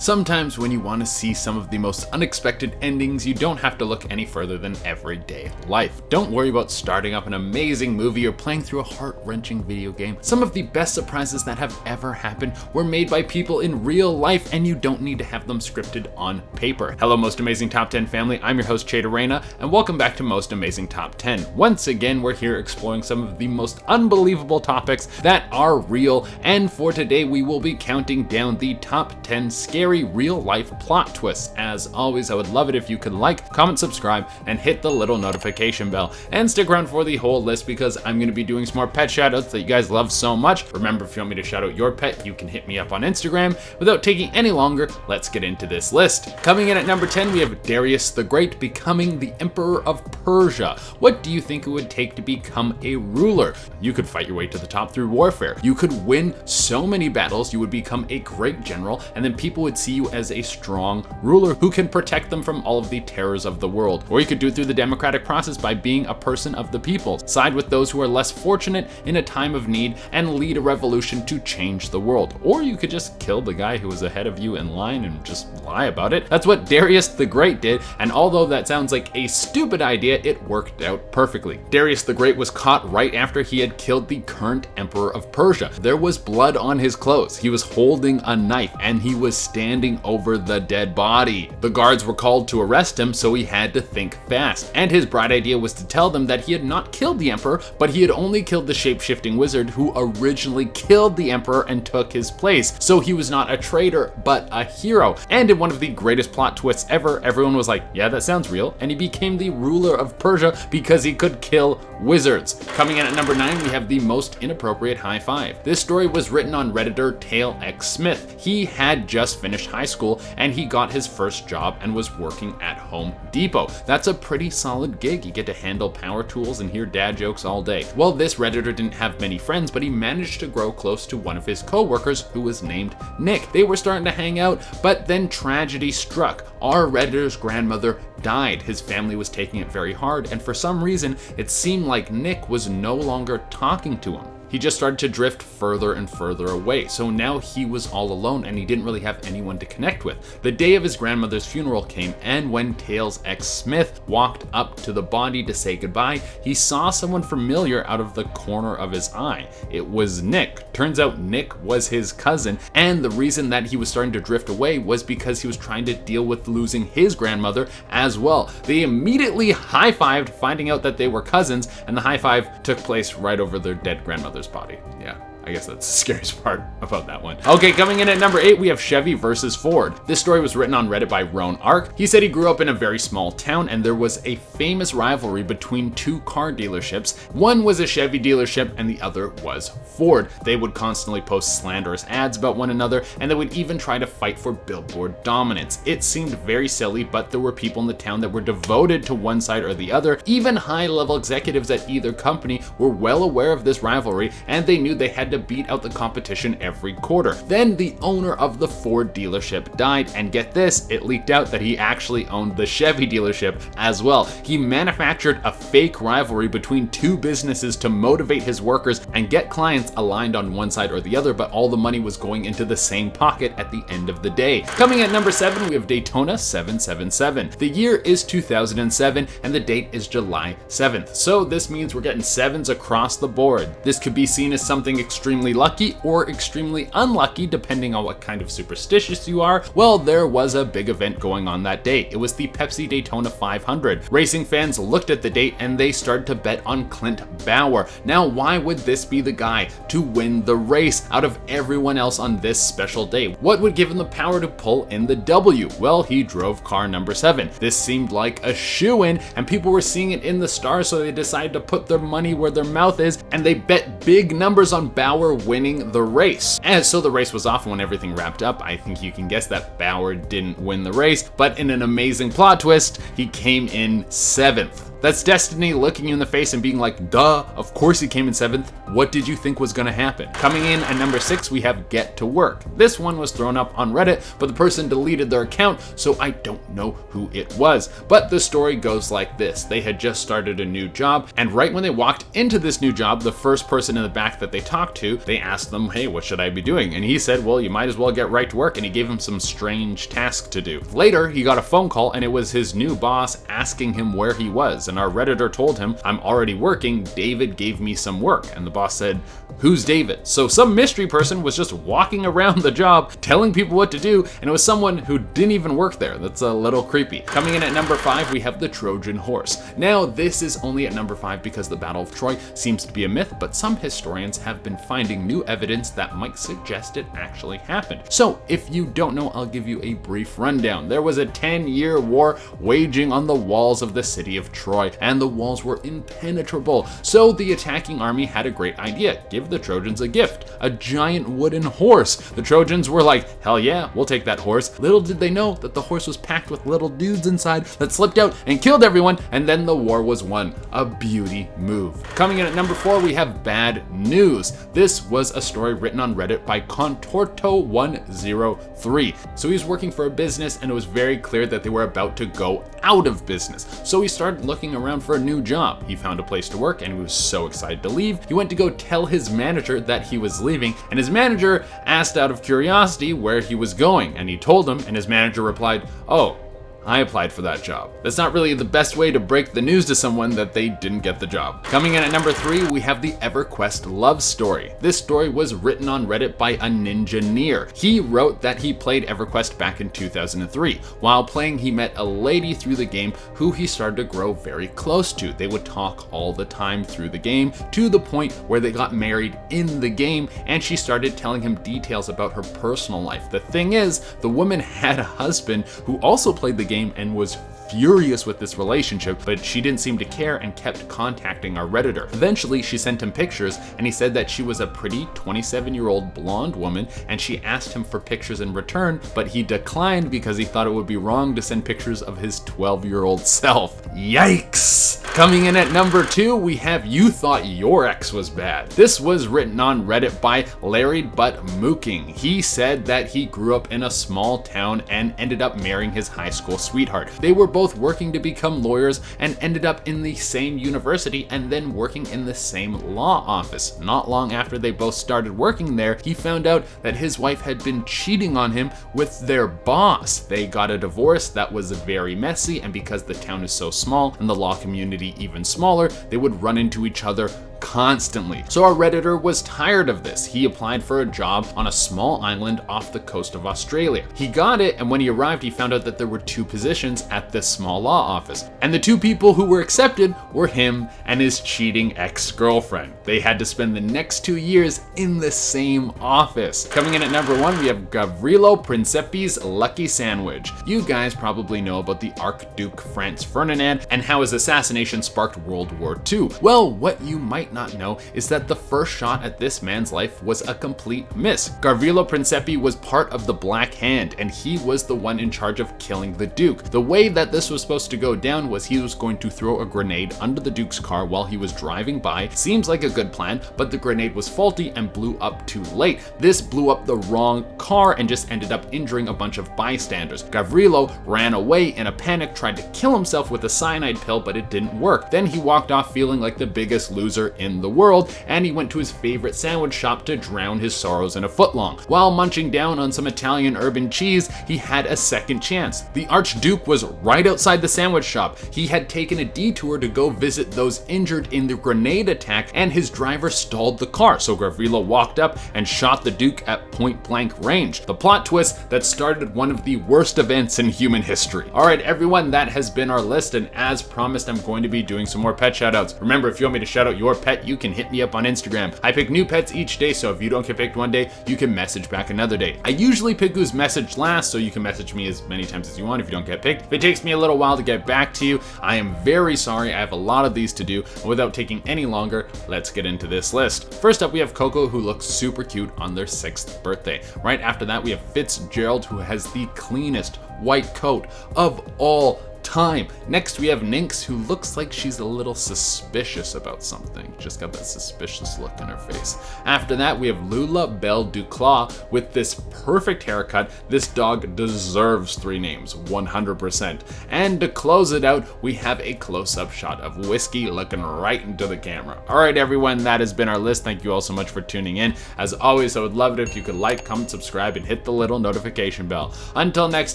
Sometimes when you want to see some of the most unexpected endings, you don't have to look any further than everyday life. Don't worry about starting up an amazing movie or playing through a heart-wrenching video game. Some of the best surprises that have ever happened were made by people in real life, and you don't need to have them scripted on paper. Hello, Most Amazing Top 10 family. I'm your host, CHEVY, and welcome back to Most Amazing Top 10. Once again, we're here exploring some of the most unbelievable topics that are real, and for today, we will be counting down the top 10 scary real-life plot twists. As always, I would love it if you could like, comment, subscribe, and hit the little notification bell. And stick around for the whole list because I'm going to be doing some more pet shoutouts that you guys love so much. Remember, if you want me to shout out your pet, you can hit me up on Instagram. Without taking any longer, let's get into this list. Coming in at number 10, we have Darius the Great becoming the Emperor of Persia. What do you think it would take to become a ruler? You could fight your way to the top through warfare. You could win so many battles, you would become a great general, and then people would see you as a strong ruler who can protect them from all of the terrors of the world. Or you could do it through the democratic process by being a person of the people. Side with those who are less fortunate in a time of need and lead a revolution to change the world. Or you could just kill the guy who was ahead of you in line and just lie about it. That's what Darius the Great did, and although that sounds like a stupid idea, it worked out perfectly. Darius the Great was caught right after he had killed the current emperor of Persia. There was blood on his clothes. He was holding a knife and he was standing over the dead body. The guards were called to arrest him, so he had to think fast. And his bright idea was to tell them that he had not killed the emperor, but he had only killed the shape-shifting wizard who originally killed the emperor and took his place. So he was not a traitor, but a hero. And in one of the greatest plot twists ever, everyone was like, yeah, that sounds real. And he became the ruler of Persia because he could kill wizards. Coming in at number 9, we have the most inappropriate high five. This story was written on Redditor Tail X Smith. He had just finished high school and he got his first job and was working at Home Depot. That's a pretty solid gig. You get to handle power tools and hear dad jokes all day. Well, this Redditor didn't have many friends, but he managed to grow close to one of his co-workers who was named Nick. They were starting to hang out, but then tragedy struck. Our Redditor's grandmother died. His family was taking it very hard, and for some reason, it seemed like Nick was no longer talking to him. He just started to drift further and further away. So now he was all alone and he didn't really have anyone to connect with. The day of his grandmother's funeral came, and when Tails X Smith walked up to the body to say goodbye, he saw someone familiar out of the corner of his eye. It was Nick. Turns out Nick was his cousin, and the reason that he was starting to drift away was because he was trying to deal with losing his grandmother as well. They immediately high-fived, finding out that they were cousins, and the high five took place right over their dead grandmother's body. Yeah, I guess that's the scariest part about that one. Okay, coming in at number 8, we have Chevy versus Ford. This story was written on Reddit by Roan Ark. He said he grew up in a very small town and there was a famous rivalry between two car dealerships. One was a Chevy dealership and the other was Ford. They would constantly post slanderous ads about one another, and they would even try to fight for billboard dominance. It seemed very silly, but there were people in the town that were devoted to one side or the other. Even high-level executives at either company were well aware of this rivalry, and they knew they had to beat out the competition every quarter. Then the owner of the Ford dealership died, and get this, it leaked out that he actually owned the Chevy dealership as well. He manufactured a fake rivalry between two businesses to motivate his workers and get clients aligned on one side or the other, but all the money was going into the same pocket at the end of the day. Coming at number 7, we have Daytona 777. The year is 2007 and the date is July 7th. So this means we're getting 7s across the board. This could be seen as something extremely lucky or extremely unlucky depending on what kind of superstitious you are. Well, there was a big event going on that day. It was the Pepsi Daytona 500. Racing fans looked at the date and they started to bet on Clint Bauer. Now, why would this be the guy to win the race out of everyone else on this special day? What would give him the power to pull in the W? Well, he drove car number 7. This seemed like a shoo-in, and people were seeing it in the stars, so they decided to put their money where their mouth is, and they bet big numbers on Bauer winning the race. And so the race was off, and when everything wrapped up, I think you can guess that Bauer didn't win the race, but in an amazing plot twist, he came in 7th. That's destiny looking you in the face and being like, duh, of course he came in 7th. What did you think was gonna happen? Coming in at number 6, we have Get to Work. This one was thrown up on Reddit, but the person deleted their account, so I don't know who it was. But the story goes like this. They had just started a new job, and right when they walked into this new job, the first person in the back that they talked to, they asked them, hey, what should I be doing? And he said, well, you might as well get right to work, and he gave him some strange task to do. Later, he got a phone call, and it was his new boss asking him where he was, and our Redditor told him, I'm already working, David gave me some work. And the boss said, who's David? So some mystery person was just walking around the job telling people what to do, and it was someone who didn't even work there. That's a little creepy. Coming in at number 5, we have the Trojan horse. Now, this is only at number 5 because the Battle of Troy seems to be a myth, but some historians have been finding new evidence that might suggest it actually happened. So if you don't know, I'll give you a brief rundown. There was a 10-year war waging on the walls of the city of Troy, and the walls were impenetrable. So the attacking army had a great idea. Give the Trojans a gift, a giant wooden horse. The Trojans were like, hell yeah, we'll take that horse. Little did they know that the horse was packed with little dudes inside that slipped out and killed everyone, and then the war was won. A beauty move. Coming in at number 4, we have Bad News. This was a story written on Reddit by Contorto103. So he was working for a business, and it was very clear that they were about to go out of business. So he started looking around for a new job. He found a place to work, and he was so excited to leave. He went to go tell his manager that he was leaving, and his manager asked out of curiosity where he was going, and he told him, and his manager replied, oh, I applied for that job. That's not really the best way to break the news to someone that they didn't get the job. Coming in at number 3, we have the EverQuest love story. This story was written on Reddit by a ninjaneer. He wrote that he played EverQuest back in 2003. While playing, he met a lady through the game who he started to grow very close to. They would talk all the time through the game, to the point where they got married in the game, and she started telling him details about her personal life. The thing is, the woman had a husband who also played the game and was furious with this relationship, but she didn't seem to care and kept contacting our Redditor. Eventually, she sent him pictures, and he said that she was a pretty 27-year-old blonde woman, and she asked him for pictures in return, but he declined because he thought it would be wrong to send pictures of his 12-year-old self. Yikes! Coming in at number 2, we have You Thought Your Ex Was Bad. This was written on Reddit by Larry Butt Mooking. He said that he grew up in a small town and ended up marrying his high school sweetheart. They were both working to become lawyers and ended up in the same university and then working in the same law office. Not long after they both started working there, he found out that his wife had been cheating on him with their boss. They got a divorce that was very messy, and because the town is so small and the law community even smaller, they would run into each other constantly. So our Redditor was tired of this. He applied for a job on a small island off the coast of Australia. He got it, and when he arrived, he found out that there were 2 positions at this small law office. And the 2 people who were accepted were him and his cheating ex-girlfriend. They had to spend the next 2 years in the same office. Coming in at number 1, we have Gavrilo Princip's Lucky Sandwich. You guys probably know about the Archduke Franz Ferdinand and how his assassination sparked World War II. Well, what you might not know is that the first shot at this man's life was a complete miss. Gavrilo Princip was part of the Black Hand, and he was the one in charge of killing the Duke. The way that this was supposed to go down was he was going to throw a grenade under the Duke's car while he was driving by. Seems like a good plan, but the grenade was faulty and blew up too late. This blew up the wrong car and just ended up injuring a bunch of bystanders. Gavrilo ran away in a panic, tried to kill himself with a cyanide pill, but it didn't work. Then he walked off feeling like the biggest loser in the world, and he went to his favorite sandwich shop to drown his sorrows in a footlong. While munching down on some Italian urban cheese, he had a second chance. The Archduke was right outside the sandwich shop. He had taken a detour to go visit those injured in the grenade attack, and his driver stalled the car, so Gavrilo walked up and shot the Duke at point blank range. The plot twist that started one of the worst events in human history. Alright everyone, that has been our list, and as promised, I'm going to be doing some more pet shoutouts. Remember, if you want me to shout out your pet, you can hit me up on Instagram. I pick new pets each day, so if you don't get picked one day, you can message back another day. I usually pick who's messaged last, so you can message me as many times as you want if you don't get picked. If it takes me a little while to get back to you, I am very sorry. I have a lot of these to do, and without taking any longer, let's get into this list. First up, we have Coco, who looks super cute on their 6th birthday. Right after that, we have Fitzgerald, who has the cleanest white coat of all time. Next, we have Nynx, who looks like she's a little suspicious about something. Just got that suspicious look in her face. After that, we have Lula Belle Duclaw with this perfect haircut. This dog deserves 3 names, 100%. And to close it out, we have a close-up shot of Whiskey looking right into the camera. All right, everyone, that has been our list. Thank you all so much for tuning in. As always, I would love it if you could like, comment, subscribe, and hit the little notification bell. Until next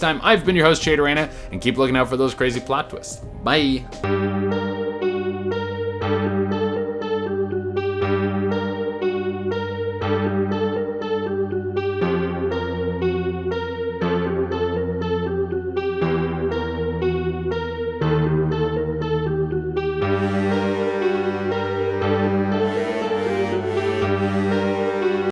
time, I've been your host, CHEVY, and keep looking out for those crazy plot twists. Bye.